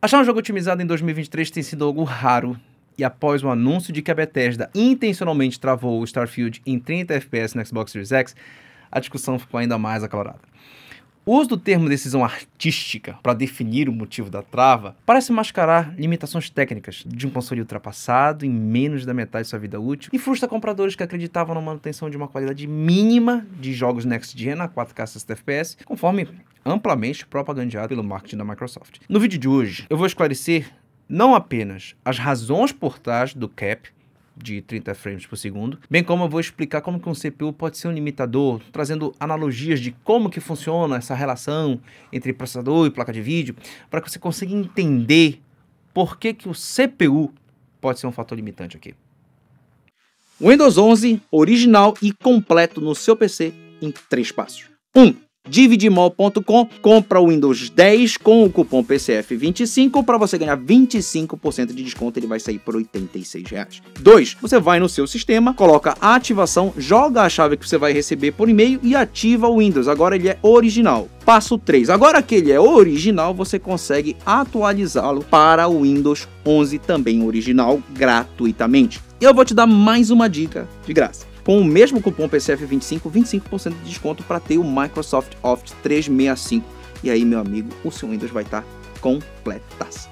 Achar um jogo otimizado em 2023 tem sido algo raro, e após o anúncio de que a Bethesda intencionalmente travou o Starfield em 30 FPS no Xbox Series X, a discussão ficou ainda mais acalorada. O uso do termo decisão artística para definir o motivo da trava parece mascarar limitações técnicas de um console ultrapassado em menos da metade de sua vida útil e frustra compradores que acreditavam na manutenção de uma qualidade mínima de jogos Next Gen a 4K 60 FPS, conforme amplamente propagandeado pelo marketing da Microsoft. No vídeo de hoje, eu vou esclarecer não apenas as razões por trás do cap de 30 frames por segundo, bem como eu vou explicar como que um CPU pode ser um limitador, trazendo analogias de como que funciona essa relação entre processador e placa de vídeo, para que você consiga entender por que que o CPU pode ser um fator limitante aqui. Windows 11 original e completo no seu PC em 3 passos. 1. Dividimall.com, compra o Windows 10 com o cupom PCF25 para você ganhar 25% de desconto, ele vai sair por R$ 86. 2. Você vai no seu sistema, coloca a ativação, joga a chave que você vai receber por e-mail e ativa o Windows, agora ele é original. Passo 3. Agora que ele é original, você consegue atualizá-lo para o Windows 11 também original gratuitamente. E eu vou te dar mais uma dica de graça. Com o mesmo cupom PCF25, 25% de desconto para ter o Microsoft Office 365. E aí, meu amigo, o seu Windows vai estar completaço.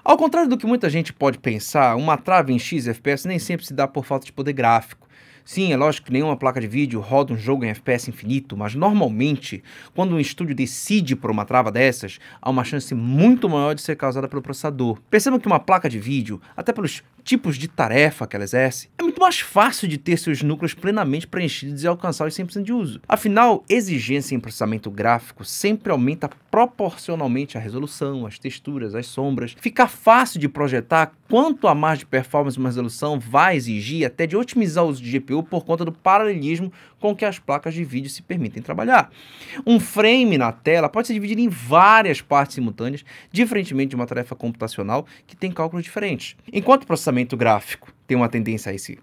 Ao contrário do que muita gente pode pensar, uma trava em X FPS nem sempre se dá por falta de poder gráfico. Sim, é lógico que nenhuma placa de vídeo roda um jogo em FPS infinito, mas normalmente, quando um estúdio decide por uma trava dessas, há uma chance muito maior de ser causada pelo processador. Percebam que uma placa de vídeo, até pelos tipos de tarefa que ela exerce, é muito mais fácil de ter seus núcleos plenamente preenchidos e alcançar os 100% de uso. Afinal, exigência em processamento gráfico sempre aumenta proporcionalmente a resolução, as texturas, as sombras. Fica fácil de projetar quanto a mais de performance uma resolução vai exigir, até de otimizar o uso de GPU por conta do paralelismo com que as placas de vídeo se permitem trabalhar. Um frame na tela pode ser dividido em várias partes simultâneas, diferentemente de uma tarefa computacional que tem cálculos diferentes. Enquanto o processamento gráfico tem uma tendência a esse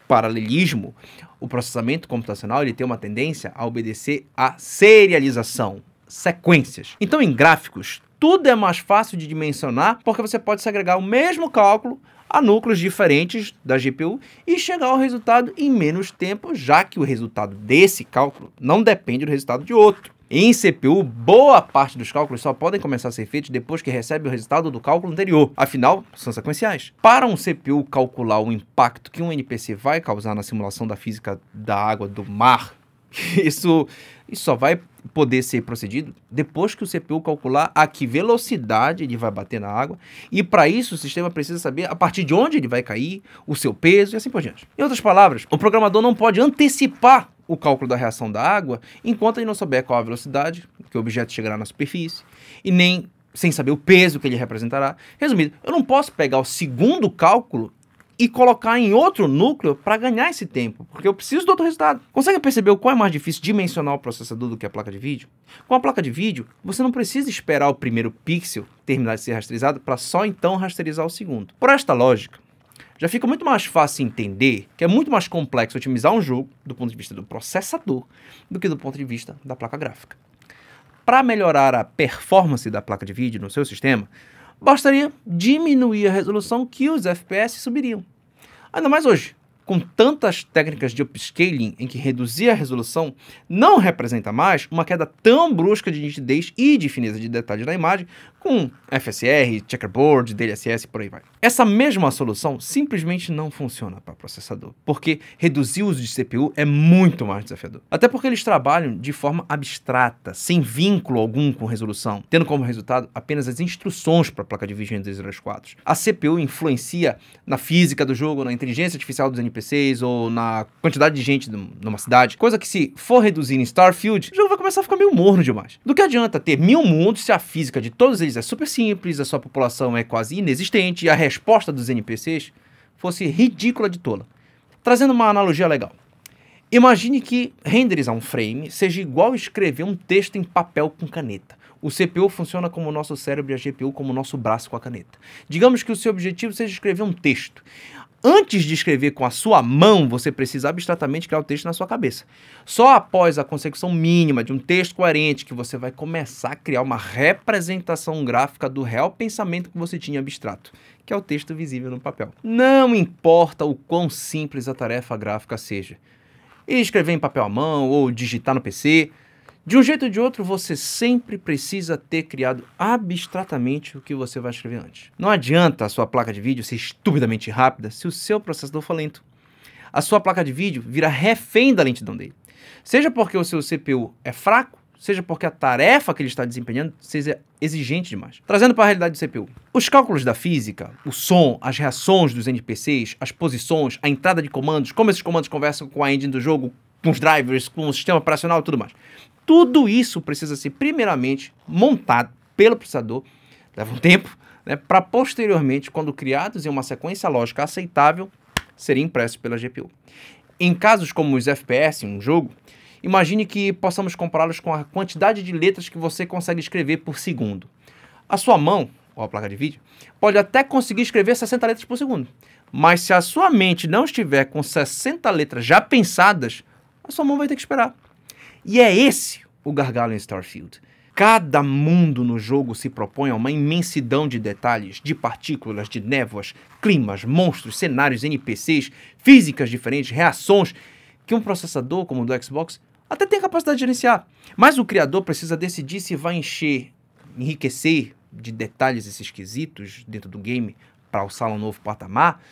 paralelismo, o processamento computacional ele tem uma tendência a obedecer à serialização, sequências. Então, em gráficos, tudo é mais fácil de dimensionar porque você pode segregar o mesmo cálculo a núcleos diferentes da GPU e chegar ao resultado em menos tempo, já que o resultado desse cálculo não depende do resultado de outro. Em CPU, boa parte dos cálculos só podem começar a ser feitos depois que recebe o resultado do cálculo anterior, afinal, são sequenciais. Para um CPU calcular o impacto que um NPC vai causar na simulação da física da água do mar, isso só vai poder ser procedido depois que o CPU calcular a que velocidade ele vai bater na água, e para isso o sistema precisa saber a partir de onde ele vai cair, o seu peso e assim por diante. Em outras palavras, o programador não pode antecipar o cálculo da reação da água enquanto ele não souber qual a velocidade que o objeto chegará na superfície e nem sem saber o peso que ele representará. Resumido, eu não posso pegar o segundo cálculo e colocar em outro núcleo para ganhar esse tempo, porque eu preciso do outro resultado. Consegue perceber o qual é mais difícil dimensionar o processador do que a placa de vídeo? Com a placa de vídeo, você não precisa esperar o primeiro pixel terminar de ser rasterizado para só então rasterizar o segundo. Por esta lógica, já fica muito mais fácil entender que é muito mais complexo otimizar um jogo do ponto de vista do processador do que do ponto de vista da placa gráfica. Para melhorar a performance da placa de vídeo no seu sistema, bastaria diminuir a resolução que os FPS subiriam. Ainda mais hoje, com tantas técnicas de upscaling em que reduzir a resolução não representa mais uma queda tão brusca de nitidez e de fineza de detalhes na imagem, com FSR, checkerboard, DLSS e por aí vai. Essa mesma solução simplesmente não funciona para processador, porque reduzir o uso de CPU é muito mais desafiador. Até porque eles trabalham de forma abstrata, sem vínculo algum com resolução, tendo como resultado apenas as instruções para a placa de vídeo entre os quadros. A CPU influencia na física do jogo, na inteligência artificial dos NPCs ou na quantidade de gente numa cidade, coisa que se for reduzir em Starfield, o jogo vai começar a ficar meio morno demais. Do que adianta ter 1000 mundos se a física de todos eles é super simples, a sua população é quase inexistente e a resposta dos NPCs fosse ridícula de tola. Trazendo uma analogia legal. Imagine que renderizar um frame seja igual escrever um texto em papel com caneta. O CPU funciona como o nosso cérebro e a GPU como o nosso braço com a caneta. Digamos que o seu objetivo seja escrever um texto. Antes de escrever com a sua mão, você precisa abstratamente criar o texto na sua cabeça. Só após a consecução mínima de um texto coerente que você vai começar a criar uma representação gráfica do real pensamento que você tinha abstrato, que é o texto visível no papel. Não importa o quão simples a tarefa gráfica seja. Escrever em papel à mão ou digitar no PC, de um jeito ou de outro, você sempre precisa ter criado abstratamente o que você vai escrever antes. Não adianta a sua placa de vídeo ser estupidamente rápida se o seu processador for lento. A sua placa de vídeo vira refém da lentidão dele. Seja porque o seu CPU é fraco, seja porque a tarefa que ele está desempenhando seja exigente demais. Trazendo para a realidade do CPU. Os cálculos da física, o som, as reações dos NPCs, as posições, a entrada de comandos, como esses comandos conversam com a engine do jogo, com os drivers, com o sistema operacional e tudo mais. Tudo isso precisa ser primeiramente montado pelo processador, leva um tempo, né, para posteriormente, quando criados em uma sequência lógica aceitável, serem impressos pela GPU. Em casos como os FPS em um jogo, imagine que possamos compará-los com a quantidade de letras que você consegue escrever por segundo. A sua mão, ou a placa de vídeo, pode até conseguir escrever 60 letras por segundo, mas se a sua mente não estiver com 60 letras já pensadas, a sua mão vai ter que esperar. E é esse o gargalo em Starfield. Cada mundo no jogo se propõe a uma imensidão de detalhes, de partículas, de névoas, climas, monstros, cenários, NPCs, físicas diferentes, reações, que um processador como o do Xbox até tem a capacidade de gerenciar. Mas o criador precisa decidir se vai enriquecer de detalhes esses esquisitos dentro do game para alçar um novo patamar,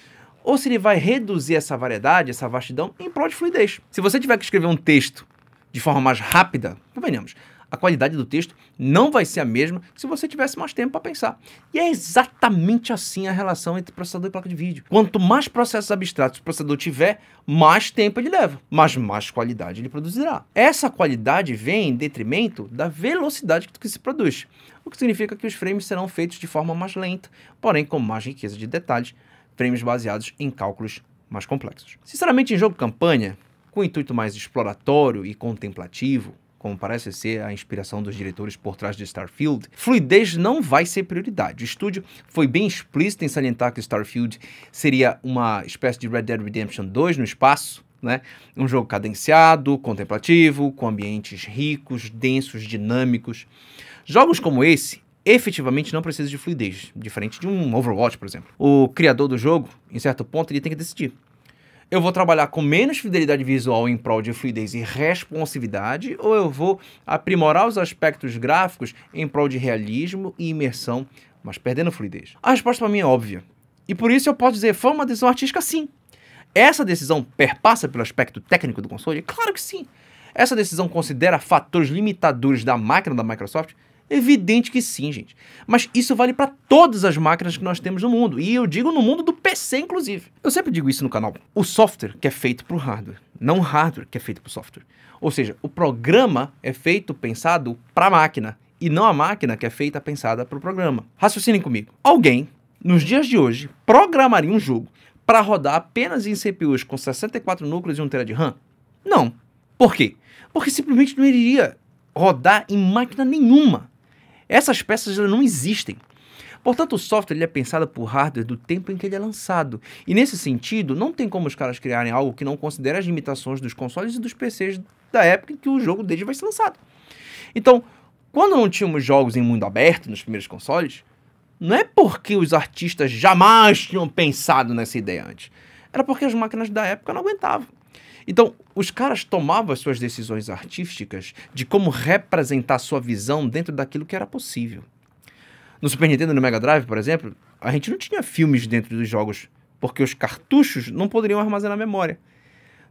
ou se ele vai reduzir essa variedade, essa vastidão, em prol de fluidez. Se você tiver que escrever um texto de forma mais rápida, convenhamos, a qualidade do texto não vai ser a mesma se você tivesse mais tempo para pensar. E é exatamente assim a relação entre processador e placa de vídeo. Quanto mais processos abstratos o processador tiver, mais tempo ele leva, mas mais qualidade ele produzirá. Essa qualidade vem em detrimento da velocidade que se produz, o que significa que os frames serão feitos de forma mais lenta, porém com mais riqueza de detalhes, frames baseados em cálculos mais complexos. Sinceramente, em jogo campanha, com um intuito mais exploratório e contemplativo, como parece ser a inspiração dos diretores por trás de Starfield, fluidez não vai ser prioridade. O estúdio foi bem explícito em salientar que Starfield seria uma espécie de Red Dead Redemption 2 no espaço, né? Um jogo cadenciado, contemplativo, com ambientes ricos, densos, dinâmicos. Jogos como esse efetivamente não precisam de fluidez, diferente de um Overwatch, por exemplo. O criador do jogo, em certo ponto, ele tem que decidir. Eu vou trabalhar com menos fidelidade visual em prol de fluidez e responsividade, ou eu vou aprimorar os aspectos gráficos em prol de realismo e imersão, mas perdendo fluidez? A resposta para mim é óbvia. E por isso eu posso dizer, foi uma decisão artística, sim. Essa decisão perpassa pelo aspecto técnico do console? Claro que sim. Essa decisão considera fatores limitadores da máquina da Microsoft? Evidente que sim, gente. Mas isso vale para todas as máquinas que nós temos no mundo. E eu digo no mundo do PC, inclusive. Eu sempre digo isso no canal. O software que é feito para o hardware, não o hardware que é feito para o software. Ou seja, o programa é feito, pensado para a máquina, e não a máquina que é feita, pensada para o programa. Raciocinem comigo. Alguém, nos dias de hoje, programaria um jogo para rodar apenas em CPUs com 64 núcleos e 1 TB de RAM? Não. Por quê? Porque simplesmente não iria rodar em máquina nenhuma. Essas peças já não existem. Portanto, o software ele é pensado por hardware do tempo em que ele é lançado. E nesse sentido, não tem como os caras criarem algo que não considere as limitações dos consoles e dos PCs da época em que o jogo deles vai ser lançado. Então, quando não tínhamos jogos em mundo aberto nos primeiros consoles, não é porque os artistas jamais tinham pensado nessa ideia antes. Era porque as máquinas da época não aguentavam. Então, os caras tomavam as suas decisões artísticas de como representar sua visão dentro daquilo que era possível. No Super Nintendo e no Mega Drive, por exemplo, a gente não tinha filmes dentro dos jogos, porque os cartuchos não poderiam armazenar memória.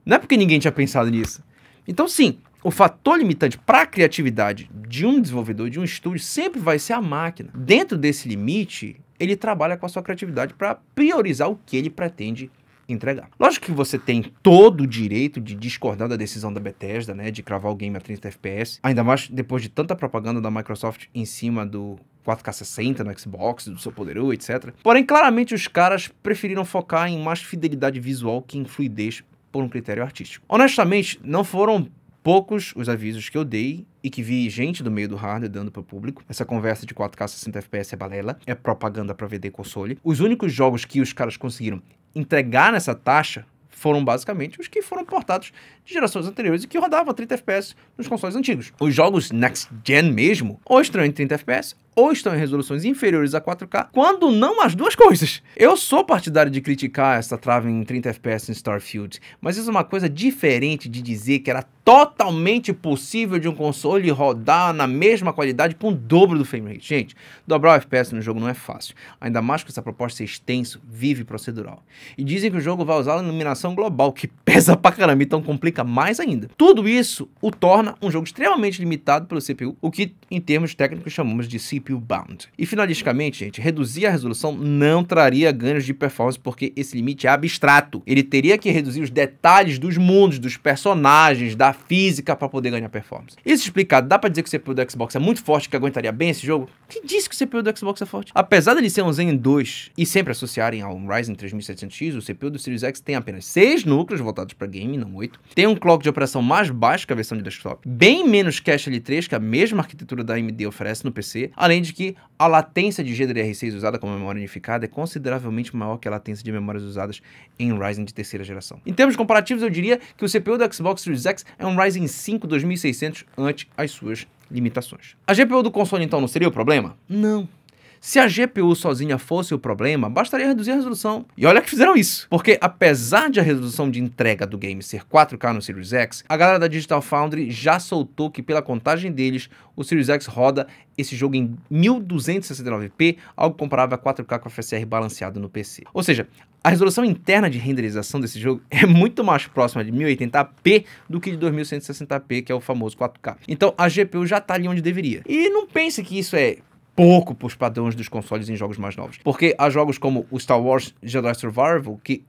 Não é porque ninguém tinha pensado nisso. Então, sim, o fator limitante para a criatividade de um desenvolvedor, de um estúdio, sempre vai ser a máquina. Dentro desse limite, ele trabalha com a sua criatividade para priorizar o que ele pretende entregar. Lógico que você tem todo o direito de discordar da decisão da Bethesda, né, de cravar o game a 30 FPS, ainda mais depois de tanta propaganda da Microsoft em cima do 4K60 no Xbox, do seu poderoso, etc. Porém, claramente os caras preferiram focar em mais fidelidade visual que em fluidez por um critério artístico. Honestamente, não foram poucos os avisos que eu dei e que vi gente do meio do hardware dando para o público. Essa conversa de 4K 60 FPS é balela, é propaganda para vender console. Os únicos jogos que os caras conseguiram entregar nessa taxa foram basicamente os que foram portados de gerações anteriores e que rodavam a 30 FPS nos consoles antigos. Os jogos Next Gen mesmo, ou estão em 30 FPS, ou estão em resoluções inferiores a 4K, quando não as duas coisas. Eu sou partidário de criticar essa trava em 30 FPS em Starfield, mas isso é uma coisa diferente de dizer que era totalmente possível de um console rodar na mesma qualidade com o dobro do frame rate. Gente, dobrar o FPS no jogo não é fácil, ainda mais com essa proposta ser extenso, vive procedural. E dizem que o jogo vai usar a iluminação global, que pesa pra caramba, então complica mais ainda. Tudo isso o torna um jogo extremamente limitado pelo CPU, o que em termos técnicos chamamos de CPU bound. E finalisticamente, gente, reduzir a resolução não traria ganhos de performance porque esse limite é abstrato. Ele teria que reduzir os detalhes dos mundos, dos personagens, da física para poder ganhar performance. Isso explicado, dá para dizer que o CPU do Xbox é muito forte, que aguentaria bem esse jogo? Quem disse que o CPU do Xbox é forte? Apesar dele ser um Zen 2 e sempre associarem ao Ryzen 3700X, o CPU do Series X tem apenas 6 núcleos voltados para game, não 8. Tem um clock de operação mais baixo que a versão de desktop, bem menos cache L3 que a mesma arquitetura da AMD oferece no PC, além de que a latência de GDDR6 usada como memória unificada é consideravelmente maior que a latência de memórias usadas em Ryzen de terceira geração. Em termos comparativos, eu diria que o CPU do Xbox Series X é um Ryzen 5 2600 ante as suas limitações. A GPU do console então não seria o problema? Não. Se a GPU sozinha fosse o problema, bastaria reduzir a resolução. E olha que fizeram isso. Porque apesar de a resolução de entrega do game ser 4K no Series X, a galera da Digital Foundry já soltou que pela contagem deles, o Series X roda esse jogo em 1269p, algo comparável a 4K com FSR balanceado no PC. Ou seja, a resolução interna de renderização desse jogo é muito mais próxima de 1080p do que de 2160p, que é o famoso 4K. Então a GPU já está ali onde deveria. E não pense que isso é pouco para os padrões dos consoles em jogos mais novos. Porque há jogos como o Star Wars Jedi Survival que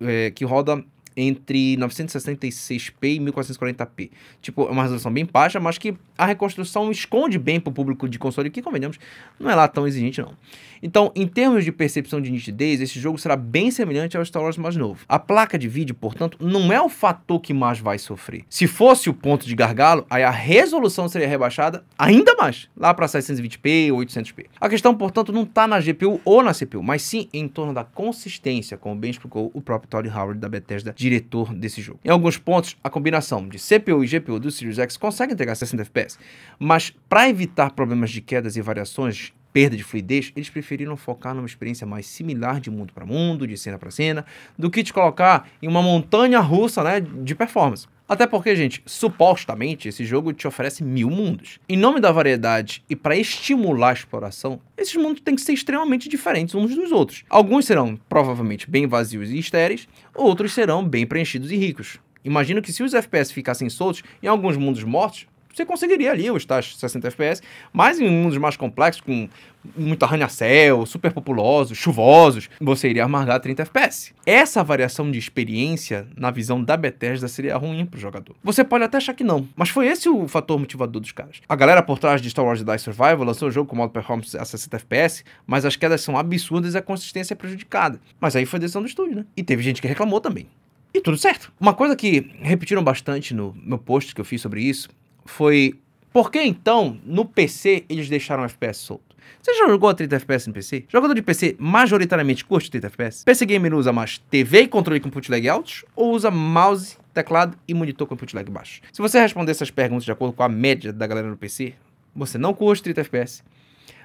roda entre 966p e 1440p. Tipo, é uma resolução bem baixa, mas que a reconstrução esconde bem para o público de console, que, convenhamos, não é lá tão exigente, não. Então, em termos de percepção de nitidez, esse jogo será bem semelhante ao Star Wars mais novo. A placa de vídeo, portanto, não é o fator que mais vai sofrer. Se fosse o ponto de gargalo, aí a resolução seria rebaixada ainda mais, lá para 720p ou 800p. A questão, portanto, não está na GPU ou na CPU, mas sim em torno da consistência, como bem explicou o próprio Todd Howard da Bethesda, diretor desse jogo. Em alguns pontos, a combinação de CPU e GPU do Series X consegue entregar 60 FPS, mas para evitar problemas de quedas e variações, perda de fluidez, eles preferiram focar numa experiência mais similar de mundo para mundo, de cena para cena, do que te colocar em uma montanha russa, né, de performance. Até porque, gente, supostamente esse jogo te oferece 1000 mundos. Em nome da variedade e para estimular a exploração, esses mundos têm que ser extremamente diferentes uns dos outros. Alguns serão provavelmente bem vazios e estéreis, outros serão bem preenchidos e ricos. Imagino que se os FPS ficassem soltos em alguns mundos mortos, você conseguiria ali os tais 60 FPS, mas em mundos mais complexos, com muito arranha-céu, super populosos, chuvosos, você iria amargar 30 FPS. Essa variação de experiência, na visão da Bethesda, seria ruim pro jogador. Você pode até achar que não, mas foi esse o fator motivador dos caras. A galera por trás de Star Wars Jedi Survival lançou o jogo com modo performance a 60 FPS, mas as quedas são absurdas e a consistência é prejudicada. Mas aí foi decisão do estúdio, né? E teve gente que reclamou também. E tudo certo. Uma coisa que repetiram bastante no meu post que eu fiz sobre isso foi: por que então no PC eles deixaram o FPS solto? Você já jogou a 30 FPS no PC? Jogador de PC majoritariamente curte 30 FPS? PC Gamer usa mais TV e controle com input lag altos ou usa mouse, teclado e monitor com input lag baixo? Se você responder essas perguntas de acordo com a média da galera no PC, você não curte 30 FPS,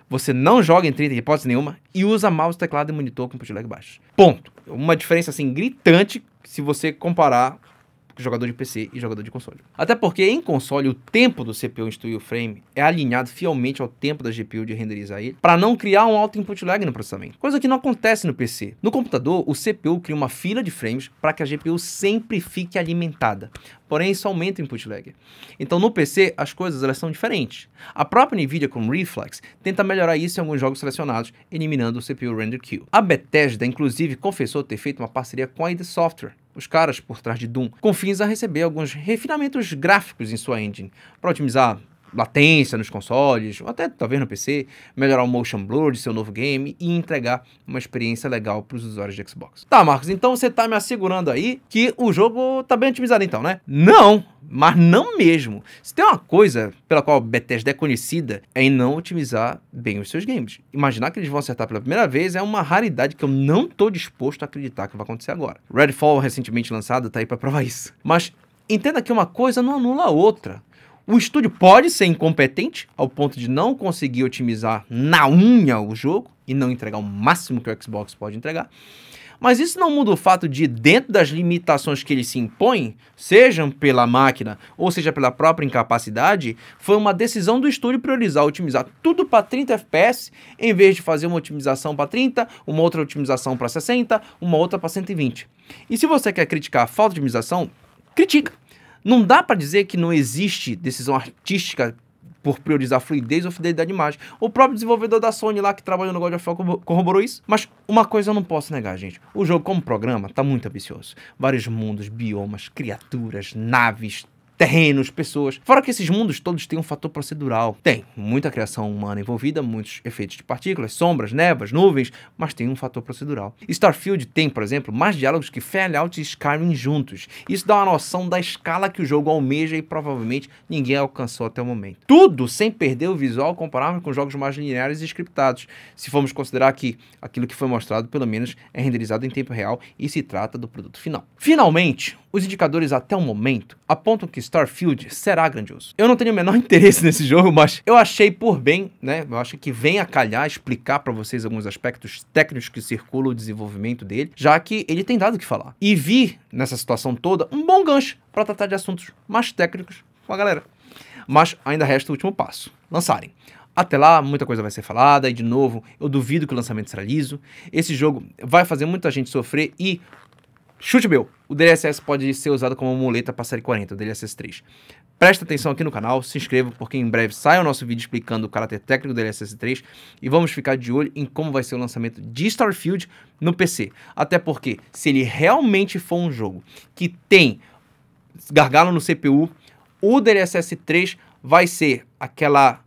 você não joga em 30 em hipótese nenhuma e usa mouse, teclado e monitor com input lag baixo. Ponto. Uma diferença assim gritante se você comparar jogador de PC e jogador de console. Até porque em console o tempo do CPU instruir o frame é alinhado fielmente ao tempo da GPU de renderizar ele, para não criar um alto input lag no processamento, coisa que não acontece no PC. No computador, o CPU cria uma fila de frames para que a GPU sempre fique alimentada, porém isso aumenta o input lag. Então no PC as coisas elas são diferentes. A própria Nvidia com Reflex tenta melhorar isso em alguns jogos selecionados, eliminando o CPU Render Queue. A Bethesda inclusive confessou ter feito uma parceria com a id Software, os caras por trás de Doom, com fins a receber alguns refinamentos gráficos em sua engine, para otimizar latência nos consoles, ou até talvez no PC, melhorar o motion blur de seu novo game e entregar uma experiência legal para os usuários de Xbox. Tá, Marcos, então você tá me assegurando aí que o jogo tá bem otimizado então, né? Não! Mas não mesmo. Se tem uma coisa pela qual a Bethesda é conhecida, é em não otimizar bem os seus games. Imaginar que eles vão acertar pela primeira vez é uma raridade que eu não tô disposto a acreditar que vai acontecer agora. Redfall, recentemente lançado, tá aí pra provar isso. Mas entenda que uma coisa não anula a outra. O estúdio pode ser incompetente ao ponto de não conseguir otimizar na unha o jogo e não entregar o máximo que o Xbox pode entregar. Mas isso não muda o fato de, dentro das limitações que ele se impõe, sejam pela máquina ou seja pela própria incapacidade, foi uma decisão do estúdio priorizar, otimizar tudo para 30 FPS, em vez de fazer uma otimização para 30, uma outra otimização para 60, uma outra para 120. E se você quer criticar a falta de otimização, critica. Não dá para dizer que não existe decisão artística por priorizar fluidez ou fidelidade de imagem. O próprio desenvolvedor da Sony lá que trabalhou no God of War corroborou isso. Mas uma coisa eu não posso negar, gente. O jogo como programa tá muito ambicioso. Vários mundos, biomas, criaturas, naves, terrenos, pessoas. Fora que esses mundos todos têm um fator procedural. Tem muita criação humana envolvida, muitos efeitos de partículas, sombras, névoas, nuvens, mas tem um fator procedural. Starfield tem, por exemplo, mais diálogos que Fallout e Skyrim juntos. Isso dá uma noção da escala que o jogo almeja e provavelmente ninguém alcançou até o momento. Tudo sem perder o visual comparável com jogos mais lineares e scriptados, se formos considerar que aquilo que foi mostrado pelo menos é renderizado em tempo real e se trata do produto final. Finalmente, os indicadores até o momento apontam que Starfield será grandioso. Eu não tenho o menor interesse nesse jogo, mas eu achei por bem, né? Eu acho que vem a calhar explicar para vocês alguns aspectos técnicos que circulam o desenvolvimento dele, já que ele tem dado o que falar. E vi nessa situação toda um bom gancho para tratar de assuntos mais técnicos com a galera. Mas ainda resta o último passo: lançarem. Até lá, muita coisa vai ser falada e, de novo, eu duvido que o lançamento será liso. Esse jogo vai fazer muita gente sofrer e... chute meu, o DLSS pode ser usado como muleta para a série 40, o DLSS 3. Presta atenção aqui no canal, se inscreva, porque em breve sai o nosso vídeo explicando o caráter técnico do DLSS 3 e vamos ficar de olho em como vai ser o lançamento de Starfield no PC. Até porque, se ele realmente for um jogo que tem gargalo no CPU, o DLSS 3 vai ser aquela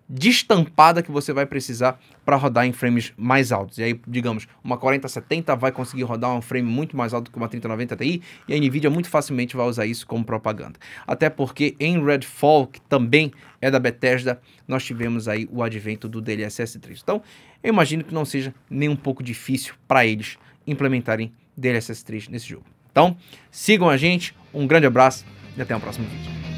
destampada que você vai precisar para rodar em frames mais altos. E aí, digamos, uma 4070 vai conseguir rodar um frame muito mais alto que uma 3090 Ti, e a Nvidia muito facilmente vai usar isso como propaganda. Até porque em Redfall, que também é da Bethesda, nós tivemos aí o advento do DLSS 3. Então, eu imagino que não seja nem um pouco difícil para eles implementarem DLSS 3 nesse jogo. Então, sigam a gente, um grande abraço e até o próximo vídeo.